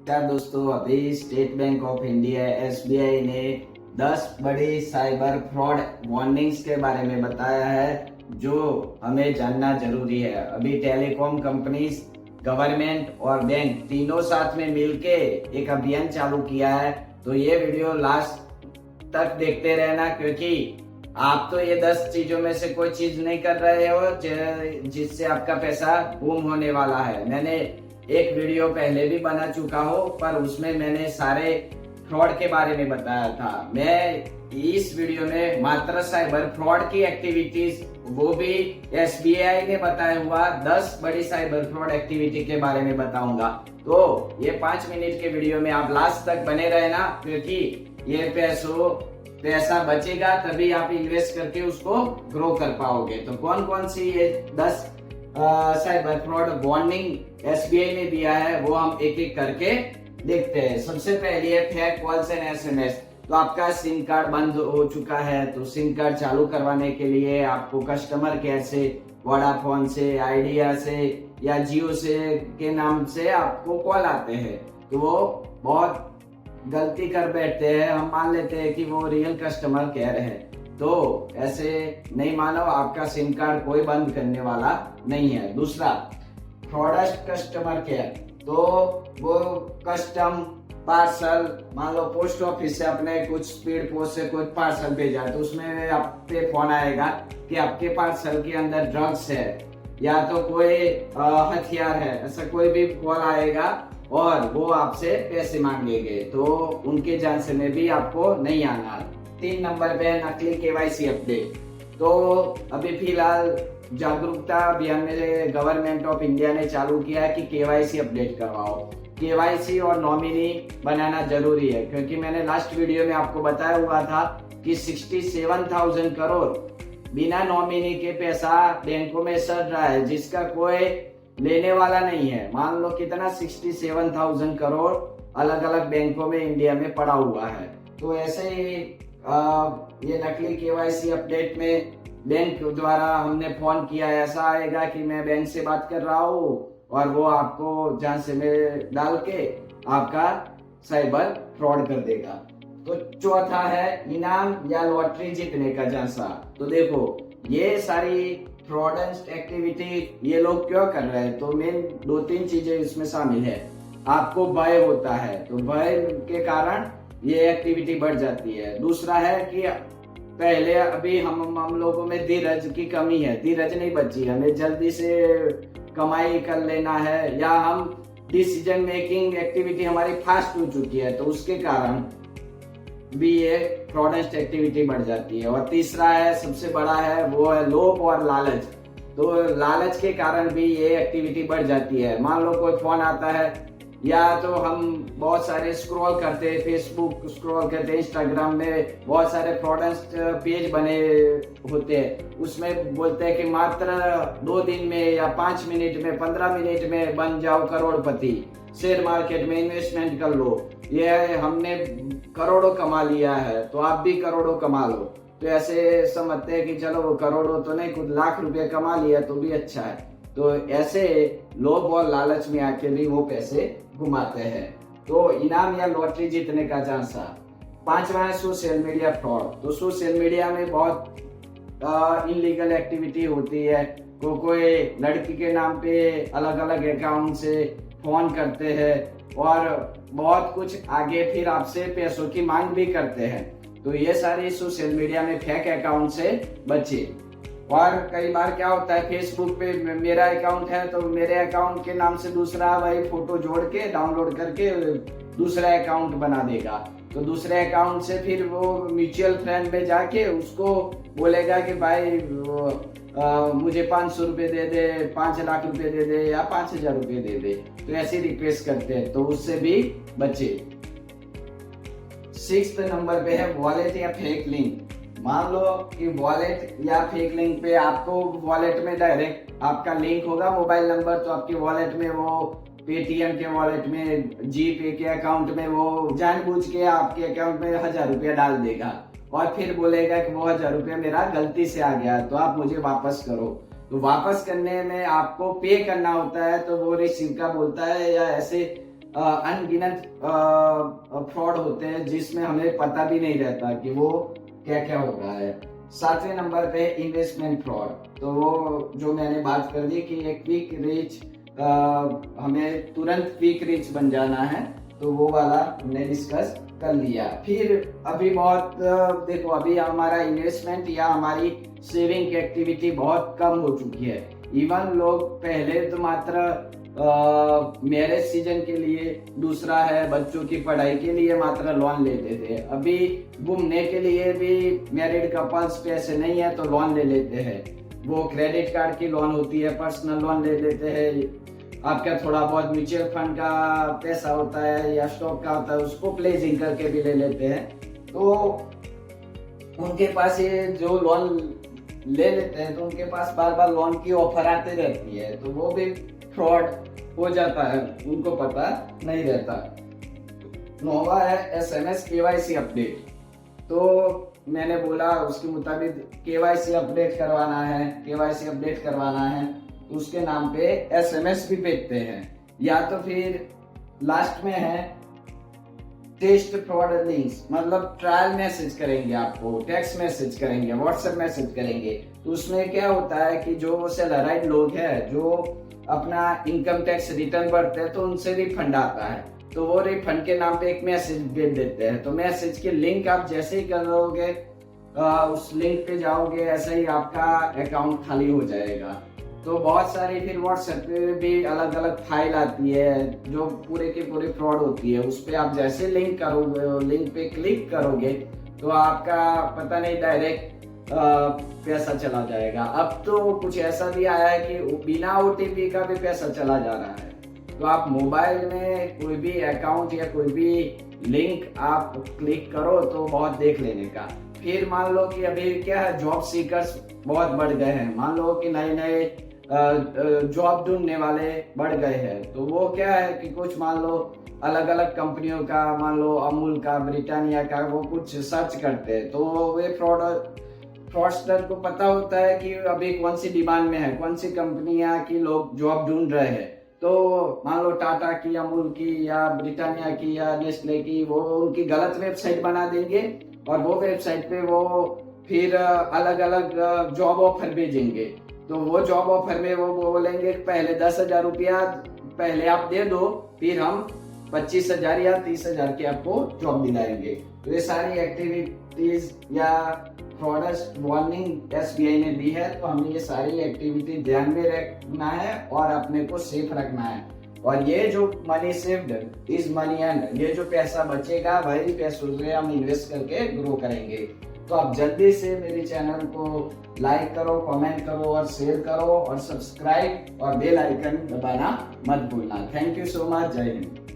नमस्कार दोस्तों, अभी state bank of India SBI ने 10 बड़ी साइबर फ्रॉड वार्निंग्स के बारे में बताया है जो हमें जानना जरूरी है। अभी टेलीकॉम कंपनीज, गवर्नमेंट और बैंक तीनों साथ में मिलके एक अभियान चालू किया है। तो ये वीडियो लास्ट तक देखते रहना, क्योंकि आप तो ये 10 चीजों में से कोई चीज नहीं कर रहे हो जिससे आपका पैसा गुम होने वाला है। मैंने एक वीडियो पहले भी बना चुका हूँ, पर उसमें मैंने सारे फ्रॉड के बारे में बताया था। मैं इस वीडियो में मात्र साइबर फ्रॉड की एक्टिविटीज, वो भी एसबीआई ने बताया हुआ 10 बड़ी साइबर फ्रॉड एक्टिविटी के बारे में बताऊंगा। तो ये 5 मिनट के वीडियो में आप लास्ट तक बने रहना, क्योंकि ये पैसा बचेगा तभी आप इन्वेस्ट करके उसको ग्रो कर पाओगे। तो कौन कौन सी ये 10 साइबर फ्रॉड वार्निंग एसबीआई ने दिया है वो हम एक एक करके देखते हैं। सबसे पहले है फेक कॉल्स एंड एसएमएस। तो आपका सिम कार्ड बंद हो चुका है, तो सिम कार्ड चालू करवाने के लिए आपको कस्टमर केयर से, वोडाफोन से, आइडिया से या जियो से के नाम से आपको कॉल आते हैं। तो वो बहुत गलती कर बैठते हैं, हम मान लेते हैं कि वो रियल कस्टमर केयर है। तो ऐसे नहीं मानो, आपका सिम कार्ड कोई बंद करने वाला नहीं है। दूसरा, फ्रॉडेस्ट कस्टमर केयर। तो वो कस्टम पार्सल, मान लो पोस्ट ऑफिस से अपने कुछ स्पीड पोस्ट से कुछ पार्सल भेजा, तो उसमें आप पे फोन आएगा कि आपके पार्सल के अंदर ड्रग्स है या तो कोई हथियार है, ऐसा कोई भी कॉल आएगा और वो आपसे पैसे मांगेंगे। तो उनके जांच में भी आपको नहीं आना। 3 नंबर पे नकली केवाईसी अपडेट। तो अभी फिलहाल जागरूकता अभियान में गवर्नमेंट ऑफ इंडिया ने चालू किया है कि केवाईसी अपडेट करवाओ। केवाईसी और नॉमिनी बनाना जरूरी है, क्योंकि मैंने लास्ट वीडियो में आपको बताया हुआ था कि 67,000 करोड़ बिना नॉमिनी के पैसा बैंकों में सड़ रहा है, जिसका कोई लेने वाला नहीं है। मान लो कितना 67,000 करोड़ अलग अलग बैंकों में इंडिया में पड़ा हुआ है। तो ऐसे ही ये नकली केवाईसी अपडेट में बैंक द्वारा हमने फोन किया, ऐसा आएगा कि मैं बैंक से बात कर रहा हूँ और वो आपको जांच में डाल के आपका साइबर फ्रॉड कर देगा। तो चौथा है इनाम या लॉटरी जीतने का झांसा। तो देखो, ये सारी फ्रॉडेस्ट एक्टिविटी ये लोग क्यों कर रहे हैं? तो मेन 2-3 चीजें इसमें शामिल है। आपको भय होता है, तो भय के कारण ये एक्टिविटी बढ़ जाती है। दूसरा है कि पहले अभी हम लोगों में धीरज की कमी है, धीरज नहीं बची, हमें जल्दी से कमाई कर लेना है, या हम डिसीजन मेकिंग एक्टिविटी हमारी फास्ट हो चुकी है, तो उसके कारण भी ये फ्रॉडेस्ट एक्टिविटी बढ़ जाती है। और तीसरा है, सबसे बड़ा है, वो है लोभ और लालच। तो लालच के कारण भी ये एक्टिविटी बढ़ जाती है। मान लो कोई फोन आता है, या तो हम बहुत सारे स्क्रॉल करते हैं, फेसबुक स्क्रॉल करते हैं, इंस्टाग्राम में बहुत सारे फ्रॉडेस्ट पेज बने होते हैं, उसमें बोलते हैं कि मात्र 2 दिन में या 5 मिनट में, 15 मिनट में बन जाओ करोड़पति, शेयर मार्केट में इन्वेस्टमेंट कर लो, ये हमने करोड़ों कमा लिया है तो आप भी करोड़ों कमा लो। तो ऐसे समझते हैं कि चलो करोड़ों तो नहीं, कुछ लाख रुपए कमा लिया तो भी अच्छा है। तो ऐसे लोभ और लालच में आके भी वो पैसे घुमाते हैं। तो इनाम या लॉटरी जीतने का झांसा। 5वां है सोशल मीडिया फ्रॉड। तो सोशल मीडिया में बहुत इनलीगल एक्टिविटी होती है। कोई लड़की के नाम पे अलग अलग अकाउंट से फोन करते हैं और बहुत कुछ आगे फिर आपसे पैसों की मांग भी करते हैं। तो ये सारी सोशल मीडिया में फेक अकाउंट से बचे। और कई बार क्या होता है, फेसबुक पे मेरा अकाउंट है तो मेरे अकाउंट के नाम से दूसरा भाई फोटो जोड़ के डाउनलोड करके दूसरा अकाउंट बना देगा। तो दूसरे अकाउंट से फिर वो म्यूचुअल फंड में जाके उसको बोलेगा कि भाई मुझे 500 रुपए दे दे, 5 लाख रुपए दे दे या 5,000 रुपए दे दे। तो ऐसी रिक्वेस्ट करते हैं, तो उससे भी बचे। 6 नंबर पे है वॉलेट या फेक लिंक। मान लो कि वॉलेट या फेक लिंक पे आपको वॉलेट में डायरेक्ट आपका लिंक होगा मोबाइल नंबर, तो आपके वॉलेट में वो पेटीएम के वॉलेट में, जीपे के अकाउंट में वो जानबूझ के आपके अकाउंट में 1,000 रुपया डाल देगा और फिर बोलेगा कि वो 1,000 रुपया मेरा गलती से आ गया तो आप मुझे वापस करो। तो वापस करने में आपको पे करना होता है, तो वो रिसीव का बोलता है या ऐसे अनगिनत फ्रॉड होते हैं जिसमें हमें पता भी नहीं रहता कि वो क्या क्या हो रहा है। 7वें नंबर पे इन्वेस्टमेंट फ्रॉड। तो वो जो मैंने बात कर दी कि एक क्विक रीच, हमें तुरंत क्विक रीच बन जाना है, तो वो वाला हमने डिस्कस कर लिया। फिर अभी बहुत देखो, अभी हमारा इन्वेस्टमेंट या हमारी सेविंग की एक्टिविटी बहुत कम हो चुकी है। इवन लोग पहले तो मात्र मैरिज सीजन के लिए, दूसरा है बच्चों की पढ़ाई के लिए मात्र लोन लेते थे। अभी घूमने के लिए भी मैरिड कपल्स पैसे नहीं है तो लोन ले लेते हैं। वो क्रेडिट कार्ड की लोन होती है, पर्सनल लोन ले लेते हैं। आपका थोड़ा बहुत म्यूचुअल फंड का पैसा होता है या स्टॉक का होता है, उसको प्लेजिंग करके भी ले लेते हैं। तो उनके पास ये जो लोन ले लेते हैं तो उनके पास बार बार लोन की ऑफर आती रहती है, तो वो भी फ्रॉड हो जाता है, उनको पता नहीं रहता। 9वां है SMS KYC अपडेट। तो मैंने बोला उसके मुताबिक KYC अपडेट करवाना है, KYC अपडेट करवाना है तो उसके नाम पे SMS भी भेजते हैं, या तो फिर लास्ट में है टेस्ट फ्रॉड लिंक्स, मतलब ट्रायल मैसेज करेंगे, आपको टेक्स्ट मैसेज करेंगे, व्हाट्सएप मैसेज करेंगे। तो उसमें क्या होता है कि जो सैलराइड लोग हैं जो अपना इनकम टैक्स रिटर्न भरते हैं तो उनसे रिफंड आता है, तो वो रिफंड के नाम पे एक मैसेज भेज देते हैं। तो मैसेज के लिंक आप जैसे ही करोगे, उस लिंक पे जाओगे, ऐसे ही आपका अकाउंट खाली हो जाएगा। तो बहुत सारी फिर व्हाट्सएप पे भी अलग अलग फाइल आती है जो पूरे के पूरे फ्रॉड होती है। उस पे आप जैसे लिंक करोगे, लिंक पे क्लिक करोगे तो आपका पता नहीं डायरेक्ट पैसा चला जाएगा। अब तो कुछ ऐसा भी आया है कि बिना OTP का भी पैसा चला जा रहा है। तो आप मोबाइल में कोई भी अकाउंट या कोई भी लिंक आप क्लिक करो तो बहुत देख लेने का। फिर मान लो कि अभी क्या है, जॉब सीकर्स बहुत बढ़ गए हैं, मान लो कि नए नए जॉब ढूंढने वाले बढ़ गए हैं। तो वो क्या है कि कुछ मान लो अलग अलग कंपनियों का, मान लो अमूल का, ब्रिटानिया का, वो कुछ सर्च करते हैं तो वे फ्रॉडस्टर को पता होता है कि अभी कौन सी डिमांड में है, कौन सी कंपनियां की लोग जॉब ढूंढ रहे हैं। तो मान लो टाटा की, अमूल की या ब्रिटानिया की या नेस्ले की, वो उनकी गलत वेबसाइट बना देंगे और वो वेबसाइट पे वो फिर अलग अलग जॉब ऑफर भेजेंगे। तो वो जॉब ऑफर में वो बोलेंगे पहले 10,000 रुपया पहले आप दे दो, फिर हम 25,000 या 30,000 की आपको जॉब दिलाएंगे। तो ये सारी एक्टिविटीज या फ्रॉडस्ट वार्निंग SBI ने दी है, तो हमें ये सारी एक्टिविटी ध्यान में रखना है और अपने को सेफ रखना है। और ये जो money saved is money earned, ये जो पैसा बचेगा वही पैसों से हम इन्वेस्ट करके ग्रो करेंगे। तो आप जल्दी से मेरे चैनल को लाइक करो, कमेंट करो और शेयर करो और सब्सक्राइब और बेल आइकन दबाना मत भूलना। Thank you so much. जय हिंद।